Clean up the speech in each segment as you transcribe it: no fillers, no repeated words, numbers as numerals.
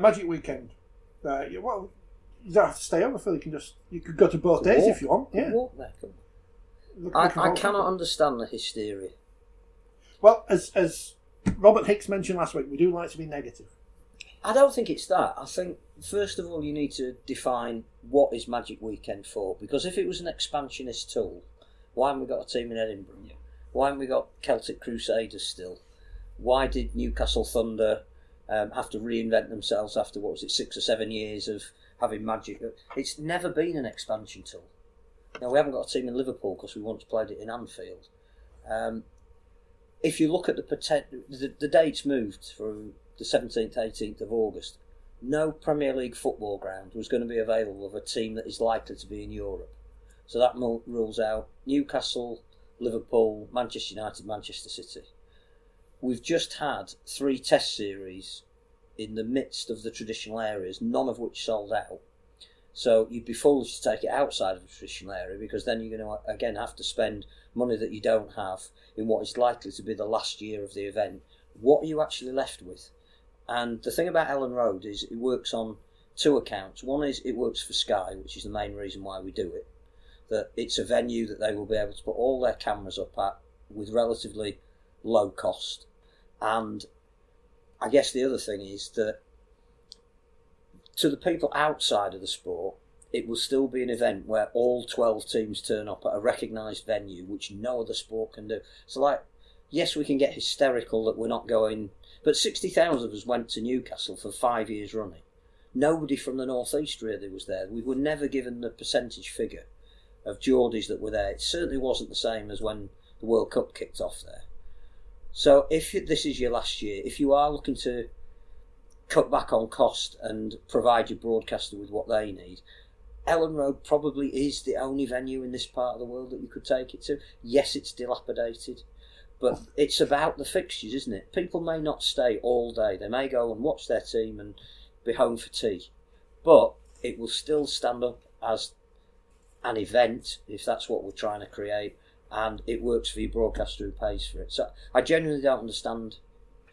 Magic Weekend. You don't have to stay over, Phil. You could go to both days if you want. Yeah. Walk there. I cannot understand the hysteria. Well, as Robert Hicks mentioned last week, we do like to be negative. I don't think it's that. I think, first of all, you need to define what is Magic Weekend for. Because if it was an expansionist tool, why haven't we got a team in Edinburgh? Yeah. Why haven't we got Celtic Crusaders still? Why did Newcastle Thunder have to reinvent themselves after, 6 or 7 years of having Magic? It's never been an expansion tool. Now, we haven't got a team in Liverpool because we once played it in Anfield. If you look at the dates moved through the 17th, 18th of August, no Premier League football ground was going to be available of a team that is likely to be in Europe. So that rules out Newcastle, Liverpool, Manchester United, Manchester City. We've just had 3 test series in the midst of the traditional areas, none of which sold out. So you'd be foolish to take it outside of the traditional area, because then you're going to again have to spend money that you don't have in what is likely to be the last year of the event. What are you actually left with? And the thing about Elland Road is it works on 2 accounts. One is it works for Sky, which is the main reason why we do it. That it's a venue that they will be able to put all their cameras up at with relatively low cost. And I guess the other thing is that to the people outside of the sport, it will still be an event where all 12 teams turn up at a recognised venue, which no other sport can do. So, yes, we can get hysterical that we're not going, but 60,000 of us went to Newcastle for 5 years running. Nobody from the North East really was there. We were never given the percentage figure of Geordies that were there. It certainly wasn't the same as when the World Cup kicked off there. So if this is your last year, if you are looking to cut back on cost and provide your broadcaster with what they need, Elland Road probably is the only venue in this part of the world that you could take it to. Yes, it's dilapidated, but it's about the fixtures, isn't it? People may not stay all day. They may go and watch their team and be home for tea, but it will still stand up as an event, if that's what we're trying to create, and it works for your broadcaster who pays for it. So I genuinely don't understand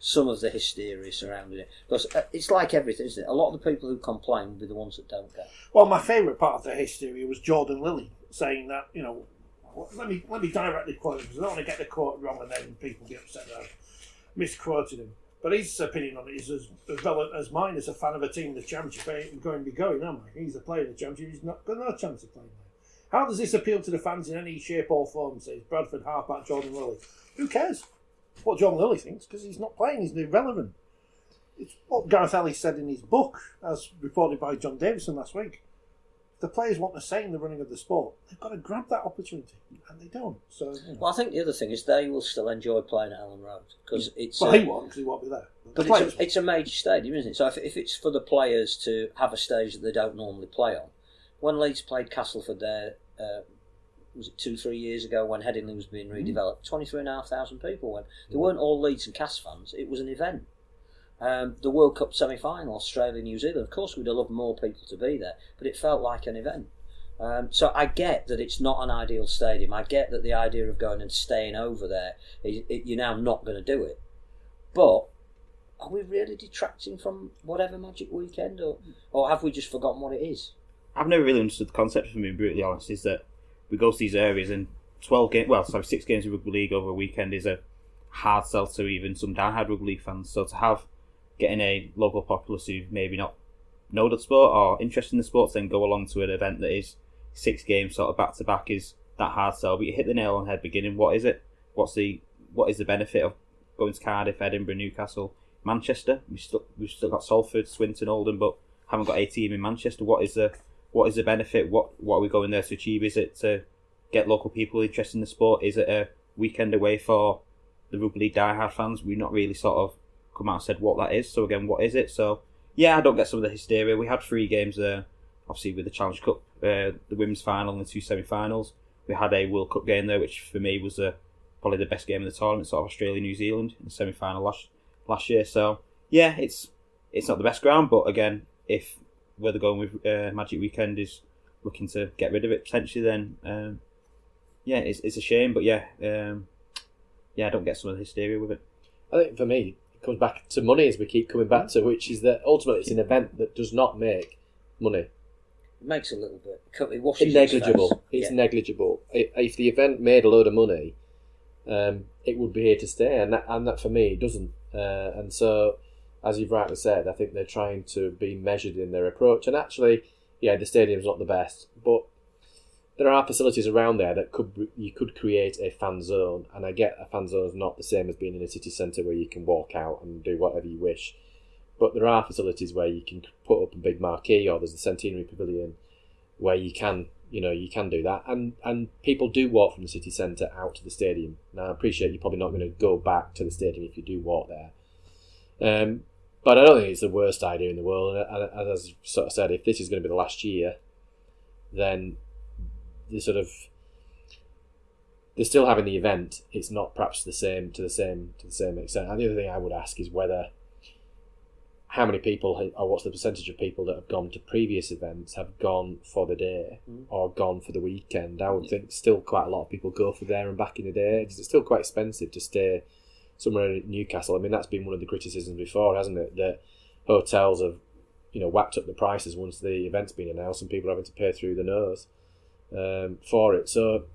some of the hysteria surrounding it, because it's like everything, isn't it? A lot of the people who complain will be the ones that don't go. Well, my favourite part of the hysteria was Jordan Lilly saying that, let me directly quote him, because I don't want to get the quote wrong and then people get upset that I've misquoted him. But his opinion on it is as well as mine as a fan of a team in the Championship. I ain't going to be going, am I? He's a player in the Championship, he's not got no chance of playing there. How does this appeal to the fans in any shape or form, says Bradford halfback Jordan Lilly? Who cares what Jordan Lilly thinks, because he's not playing, he's irrelevant. It's what Gareth Ellis said in his book, as reported by John Davison last week. If the players want to say in the running of the sport, they've got to grab that opportunity, and they don't. So, Well, I think the other thing is they will still enjoy playing at Elland Road, because it's he won't, because he won't be there. But it's a major stadium, isn't it? So if it's for the players to have a stage that they don't normally play on, when Leeds played Castleford there, was it 2-3 years ago when Headingley was being redeveloped, 23,500 people went. They weren't all Leeds and Cas fans, it was an event. The World Cup semi-final, Australia, New Zealand, of course we'd have loved more people to be there, but it felt like an event. So I get that it's not an ideal stadium. I get that the idea of going and staying over there, you're now not going to do it. But are we really detracting from whatever Magic Weekend, or have we just forgotten what it is? I've never really understood the concept, if I'm being brutally honest, is that we go to these areas and 6 games of rugby league over a weekend is a hard sell to even some die-hard rugby league fans. So to getting a local populace who maybe not know the sport or interested in the sport, then go along to an event that is 6 games sort of back to back is that hard sell. But you hit the nail on the head beginning. What is it? What is the benefit of going to Cardiff, Edinburgh, Newcastle, Manchester? We've still got Salford, Swinton, Oldham, but haven't got a team in Manchester. What is the benefit? What are we going there to achieve? Is it to get local people interested in the sport? Is it a weekend away for the rugby league diehard fans? We've not really sort of come out and said what that is. So again, what is it? So yeah, I don't get some of the hysteria. We had 3 games there, obviously with the Challenge Cup, the women's final and the 2 semi-finals. We had a World Cup game there, which for me was probably the best game of the tournament, sort of Australia, New Zealand in the semi-final last year. So yeah, it's not the best ground, but again, if where they're going with Magic Weekend is looking to get rid of it potentially, then yeah, it's a shame. But yeah, I don't get some of the hysteria with it. I think for me, comes back to money, as we keep coming back to, which is that ultimately it's an event that does not make money. It makes a little bit. It washes It's negligible. its face. It's negligible. If the event made a load of money, it would be here to stay, and that for me it doesn't. And so, as you've rightly said, I think they're trying to be measured in their approach. And actually, yeah, the stadium's not the best, but there are facilities around there that you could create a fan zone. And I get a fan zone is not the same as being in a city centre where you can walk out and do whatever you wish. But there are facilities where you can put up a big marquee, or there's the Centenary Pavilion where you can do that. And people do walk from the city centre out to the stadium. Now, I appreciate you're probably not going to go back to the stadium if you do walk there. But I don't think it's the worst idea in the world. And as I sort of said, if this is going to be the last year, then they're still having the event. It's not perhaps to the same extent. And the other thing I would ask is how many people, or what's the percentage of people that have gone to previous events have gone for the day or gone for the weekend. I would think still quite a lot of people go for there and back in the day, because it's still quite expensive to stay somewhere in Newcastle. I mean, that's been one of the criticisms before, hasn't it? That hotels have, whacked up the prices once the event's been announced, and people are having to pay through the nose for it. So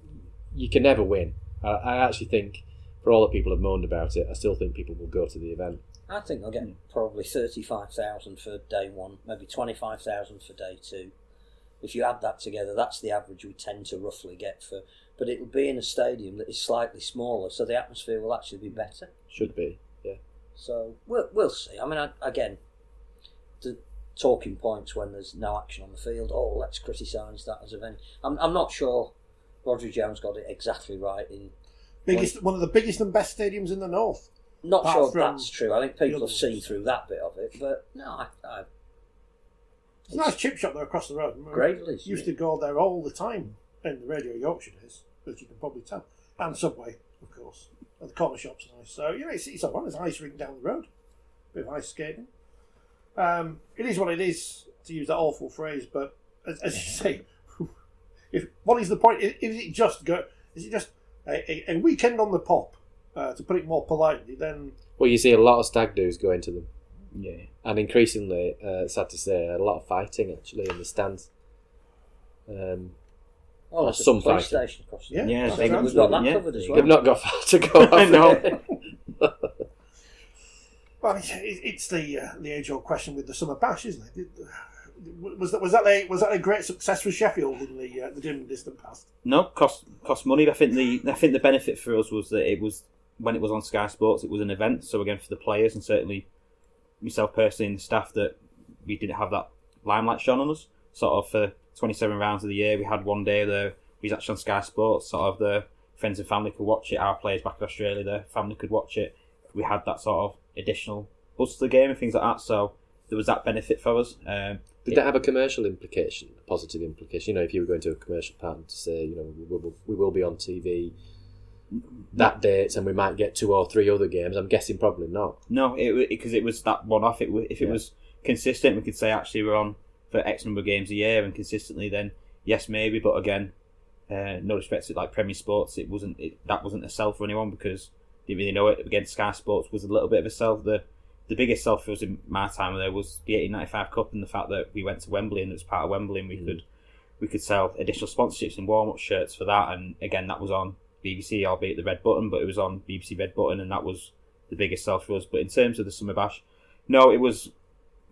you can never win. I actually think, for all the people have moaned about it, I still think people will go to the event. I think they'll get probably 35,000 for day one, maybe 25,000 for day two. If you add that together, that's the average we tend to roughly get for. But it'll be in a stadium that is slightly smaller, so the atmosphere will actually be better. Should be, yeah. So we'll see. I mean, again, the talking points when there's no action on the field. Oh, let's criticise that as a venue. I'm not sure Rodri Jones got it exactly right in one of the biggest and best stadiums in the north. Not Apart sure from that's true. I think people the have seen through that bit of it, but no, It's a nice chip shop there across the road. Gravely's. Used to go there all the time in the Radio Yorkshire days, as you can probably tell. And Subway, of course. And the corner shops are nice. So, it's all right. There's an ice rink down the road. Bit of ice skating. It is what it is, to use that awful phrase, but as you say, what is the point? Is it just a weekend on the pop, to put it more politely, then... Well, you see a lot of stag do's going to them. Yeah. And increasingly, sad to say, a lot of fighting actually in the stands. There's some a police fighting. station across Yeah, there. that's I think right. we've got that Yeah. covered as well. They've not got far to go. I know. Well, it's the age-old question with the summer bash, isn't it? Was that a great success for Sheffield in the dim and distant past? No, cost money. I think the benefit for us was that it was, when it was on Sky Sports, it was an event. So again, for the players and certainly myself personally and the staff, that we didn't have that limelight shone on us. Sort of for 27 rounds of the year, we had one day there. We was actually on Sky Sports. Sort of the friends and family could watch it. Our players back in Australia, their family could watch it. We had that sort of additional buzz to the game and things like that. So there was that benefit for us. Did that have a commercial implication, a positive implication? If you were going to a commercial partner to say, we will be on TV that date and we might get 2 or 3 other games, I'm guessing probably not. No, because it was that one off. If it was consistent, we could say actually we're on for X number of games a year and consistently, then yes, maybe. But again, no respect to like Premier Sports, that wasn't a sell for anyone because they didn't really know it. Again, Sky Sports was a little bit of a sell. The biggest sell for us in my time there was the 1895 Cup and the fact that we went to Wembley and it was part of Wembley and we could sell additional sponsorships and warm-up shirts for that. And again, that was on BBC, albeit the red button, but it was on BBC Red Button, and that was the biggest sell for us. But in terms of the Summer Bash, no, it was,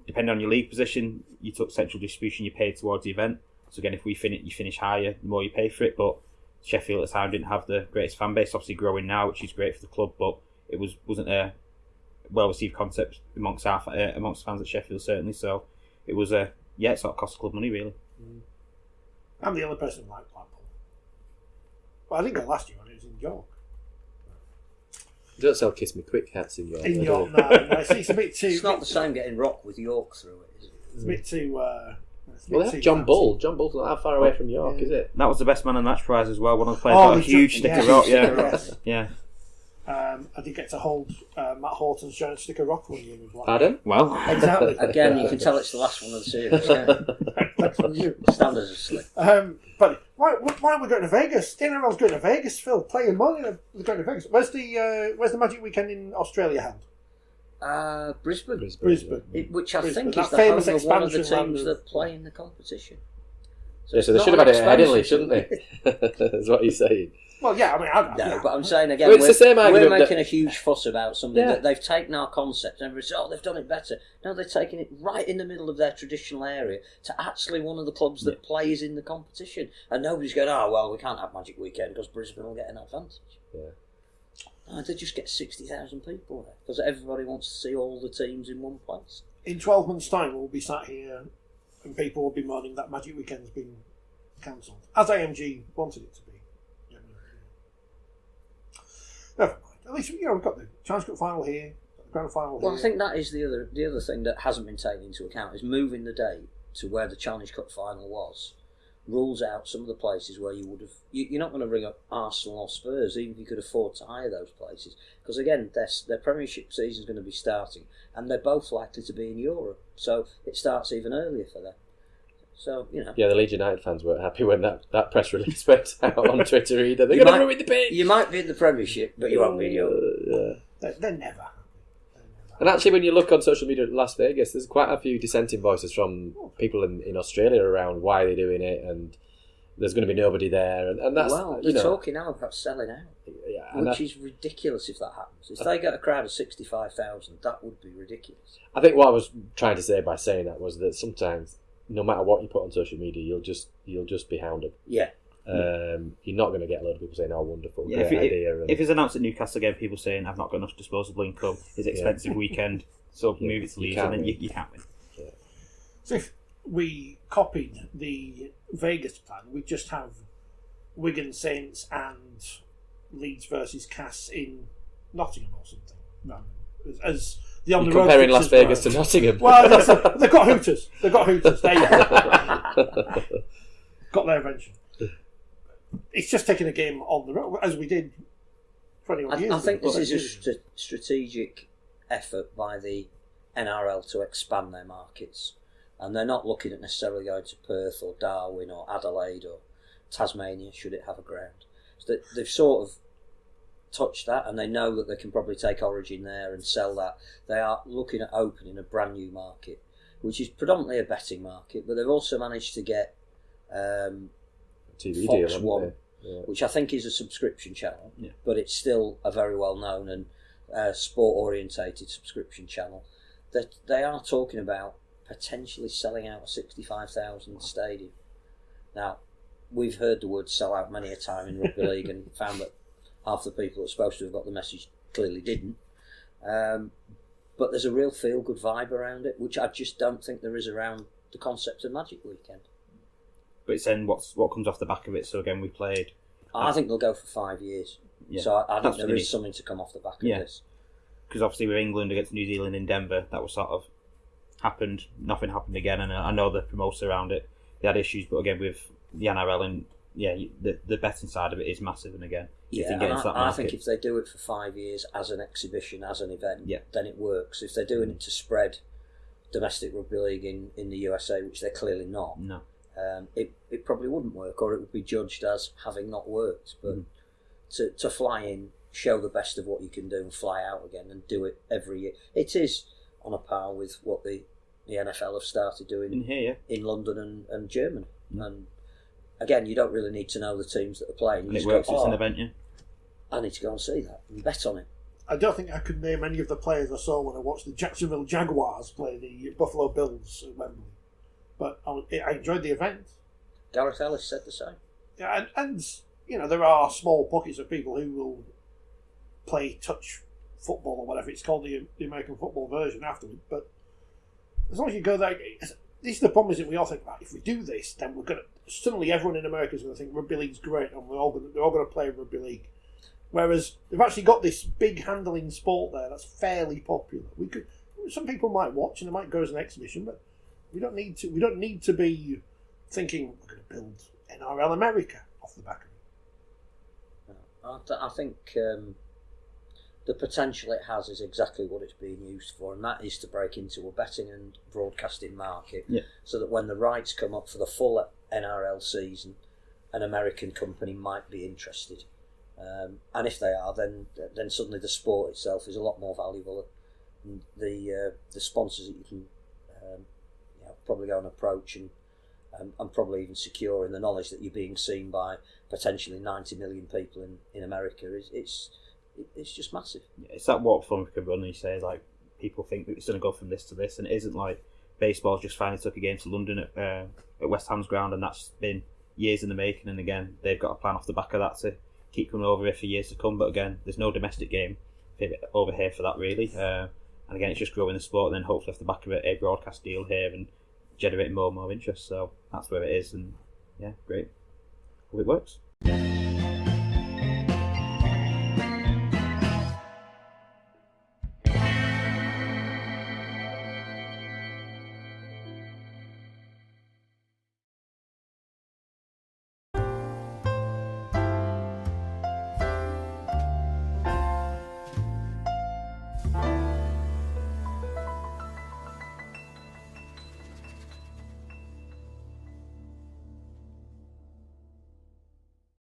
depending on your league position, you took central distribution, you paid towards the event. So again, if you finish higher, the more you pay for it. But Sheffield at the time didn't have the greatest fan base, obviously growing now, which is great for the club, but it wasn't a well-received concept amongst fans at Sheffield, certainly. So it was it sort of cost the club money, really. I'm the only person who liked Blackpool. Well, I think last year when it was in York. You don't sell Kiss Me Quick hats in York. In York, no. It's a bit too... It's not the same getting rock with York through it, is it? It's a bit too... Well, they have John Bull. John Bull's not that far away from York, is it? That was the best man on the match prize as well. One of the players got a huge stick of rock. Yes. Yeah. I did get to hold Matt Horton's giant stick of rock one year with Blackpool. Pardon? Well, Exactly. Again, you can tell it's the last one of the series. Yeah. Thanks for you. Standards are slick. But why are we going to Vegas? Everyone's going to Vegas, Phil. Playing money, they're going to Vegas. Where's the Magic Weekend in Australia held? Brisbane. Brisbane. Which I Brisbane. think That is the famous home of one of the expansion teams land that play in the competition. Yeah, so they it's should not have had an it at Headingley, expansion. shouldn't they? That's what he's saying. Well, yeah, I mean, No, but I'm saying again, Well, it's the same we're argument making that- a huge fuss about something Yeah. that they've taken our concept and everybody says, oh, they've done it better. No, they're taking it right in the middle of their traditional area to actually one of the clubs that plays in the competition. And nobody's going, oh, well, we can't have Magic Weekend because Brisbane will get an advantage. Yeah. No, they just get 60,000 people there because everybody wants to see all the teams in one place. in 12 months' time, we'll be sat here and people will be moaning that Magic Weekend's been cancelled, as AMG wanted it to be. Never mind. At least we've got the Challenge Cup final here, the Grand Final here. Well, I think that is the other thing that hasn't been taken into account is moving the date to where the Challenge Cup final was. Rules out some of the places where you would have. You're not going to ring up Arsenal or Spurs, even if you could afford to hire those places, because again, their Premiership season is going to be starting, and they're both likely to be in Europe, so it starts even earlier for them. So Yeah, the Leeds United fans weren't happy when that press release went out on Twitter either. They're going to ruin the pitch. You might be in the Premiership, but you won't be in Europe. They're never. And actually, when you look on social media at Las Vegas, there's quite a few dissenting voices from people in Australia around why they're doing it, and there's going to be nobody there, and that's they're talking now about selling out, which is ridiculous if that happens. If they get a crowd of 65,000, that would be ridiculous. I think what I was trying to say by saying that was that sometimes, no matter what you put on social media, you'll just be hounded. Yeah. You're not going to get a load of people saying, "Oh, wonderful, Yeah, great idea." If it's announced at Newcastle again, people saying, "I've not got enough disposable income. It's an expensive weekend, so move it to Leeds," and then you can't win. Yeah. So if we copied the Vegas plan, we'd just have Wigan Saints and Leeds versus Cass in Nottingham or something. As the on You're the road comparing Las fixtures Vegas were. to Nottingham. Well, they've got Hooters. There you go. Got there eventually. It's just taking a game on the road, as we did 21 years ago. I think this is a strategic effort by the NRL to expand their markets. And they're not looking at necessarily going to Perth or Darwin or Adelaide or Tasmania, should it have a ground. So they've sort of touched that, and they know that they can probably take Origin there and sell that. They are looking at opening a brand new market, which is predominantly a betting market, but they've also managed to get TV Fox deal, One, yeah. which I think is a subscription channel, Yeah. but it's still a very well known and sport orientated subscription channel. That they are talking about potentially selling out a 65,000 stadium. Now, we've heard the word sell out many a time in rugby league and found that half the people that are supposed to have got the message clearly didn't. But there's a real feel good vibe around it, which I just don't think there is around the concept of Magic Weekend. But it's then what comes off the back of it. So again, we played. I think they'll go for 5 years. Yeah, So I think that's there really- is something to come off the back of Yeah. this. Because obviously with England against New Zealand in Denver, that was sort of happened. Nothing happened again, and I know the promoters around it, they had issues. But again, with the NRL and the betting side of it is massive. And again, if Yeah, you get and into that I market, think if they do it for 5 years as an exhibition, as an event, Yeah. then it works. If they're doing it to spread domestic rugby league in the USA, which they're clearly not, no, it probably wouldn't work, or it would be judged as having not worked. But to fly in, show the best of what you can do, and fly out again, and do it every year, it is on a par with what the NFL have started doing in here, in London and Germany. And again, you don't really need to know the teams that are playing. You and it just works. go, It's an "Oh, event, yeah. I need to go and see that and bet on it." I don't think I could name any of the players I saw when I watched the Jacksonville Jaguars play the Buffalo Bills at Wembley. But I enjoyed the event. Gareth Ellis said the same. Yeah, and there are small pockets of people who will play touch football or whatever it's called, the American football version afterward. But as long as you go there, this is the problem, is that we all think, right, if we do this, then we're going to suddenly everyone in America is going to think rugby league's great, and they're all going to play rugby league. Whereas they've actually got this big handling sport there that's fairly popular. Some people might watch and they might go as an exhibition, but we don't need to be thinking we're going to build NRL America off the back of it. I think the potential it has is exactly what it's being used for, and that is to break into a betting and broadcasting market, so that when the rights come up for the full NRL season, an American company might be interested. And if they are, then suddenly the sport itself is a lot more valuable and the sponsors that you can probably go and approach and probably even secure in the knowledge that you're being seen by potentially 90 million people in America it's just massive. Yeah, it's that what fun we can run. And you say like people think that it's going to go from this to this, and it isn't. Like baseball just finally took a game to London at West Ham's ground, and that's been years in the making. And again, they've got a plan off the back of that to keep coming over here for years to come. But again, there's no domestic game over here for that really. And again, it's just growing the sport, and then hopefully off the back of it, a broadcast deal here and generating more and more interest. So that's where it is, and yeah, great. Hope it works.